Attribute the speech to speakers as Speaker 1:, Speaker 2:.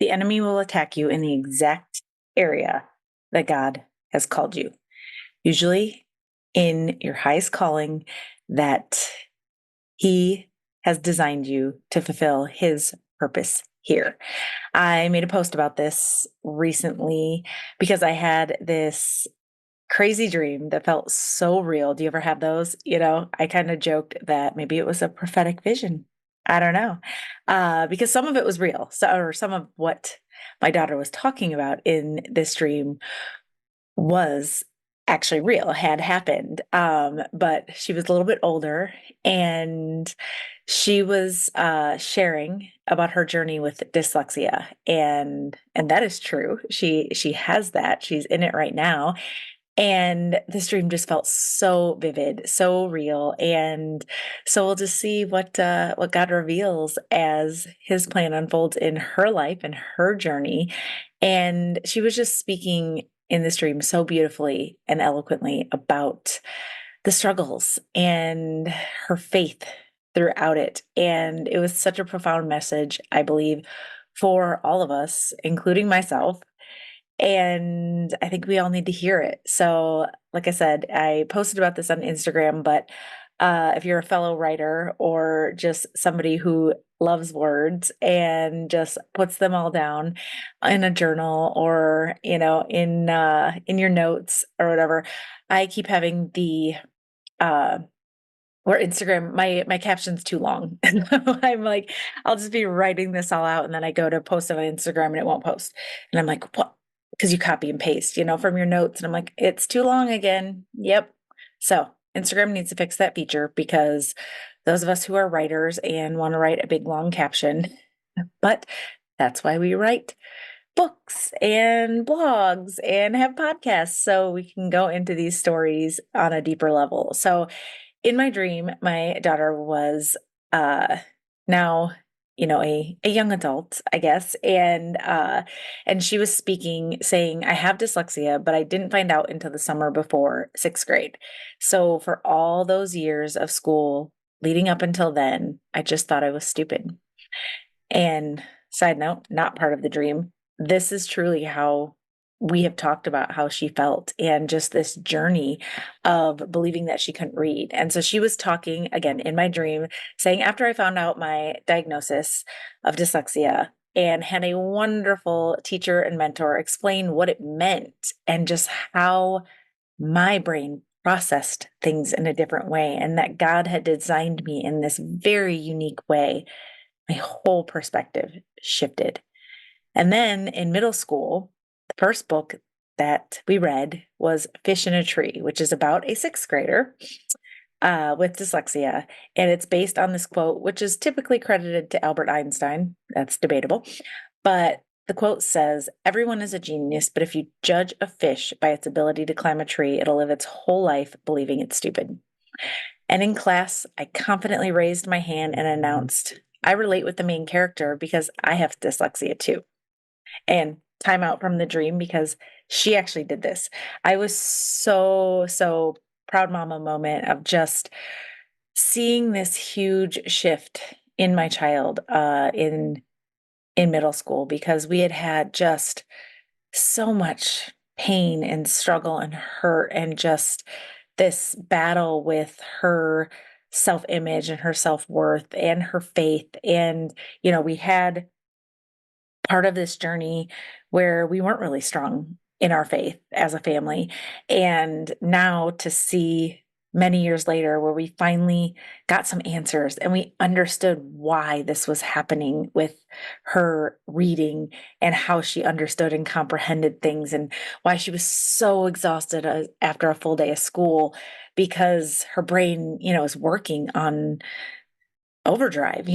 Speaker 1: The enemy will attack you in the exact area that God has called you, usually in your highest calling that He has designed you to fulfill His purpose here. I made a post about this recently because I had this crazy dream that felt so real. Do you ever have those? I kind of joked that maybe it was a prophetic vision. I don't know. Because some of it was real. Or some of what my daughter was talking about in this dream was actually real, had happened. But she was a little bit older, and she was sharing about her journey with dyslexia. And that is true. She has that. She's in it right now. And this dream just felt so vivid, so real. And so we'll just see what God reveals as His plan unfolds in her life and her journey. And she was just speaking in this dream so beautifully and eloquently about the struggles and her faith throughout it. And it was such a profound message, I believe, for all of us, including myself. And I think we all need to hear it. So, like I said, I posted about this on Instagram, but if you're a fellow writer or just somebody who loves words and just puts them all down in a journal or, in your notes or whatever, I keep having the or Instagram, my caption's too long. And I'm like, I'll just be writing this all out, and then I go to post it on Instagram and it won't post. And I'm like, what? Because you copy and paste, from your notes. And I'm like, it's too long again. Yep. So Instagram needs to fix that feature, because those of us who are writers and want to write a big long caption, but that's why we write books and blogs and have podcasts, so we can go into these stories on a deeper level. So in my dream, my daughter was now, a young adult, I guess, and she was speaking, saying, "I have dyslexia, but I didn't find out until the summer before 6th grade. So for all those years of school leading up until then, I just thought I was stupid." And side note, not part of the dream, this is truly how we have talked about how she felt, and just this journey of believing that she couldn't read. And so she was talking again in my dream, saying, after I found out my diagnosis of dyslexia and had a wonderful teacher and mentor explain what it meant and just how my brain processed things in a different way, and that God had designed me in this very unique way, my whole perspective shifted. And then in middle school, the first book that we read was Fish in a Tree, which is about a 6th grader with dyslexia. And it's based on this quote, which is typically credited to Albert Einstein. That's debatable. But the quote says, "Everyone is a genius, but if you judge a fish by its ability to climb a tree, it'll live its whole life believing it's stupid." And in class, I confidently raised my hand and announced, "I relate with the main character because I have dyslexia too." And time out from the dream, because she actually did this. I was so proud mama moment of just seeing this huge shift in my child in middle school, because we had just so much pain and struggle and hurt, and just this battle with her self-image and her self-worth and her faith. And we had part of this journey where we weren't really strong in our faith as a family. And now to see many years later where we finally got some answers and we understood why this was happening with her reading, and how she understood and comprehended things, and why she was so exhausted after a full day of school, because her brain, is working on overdrive.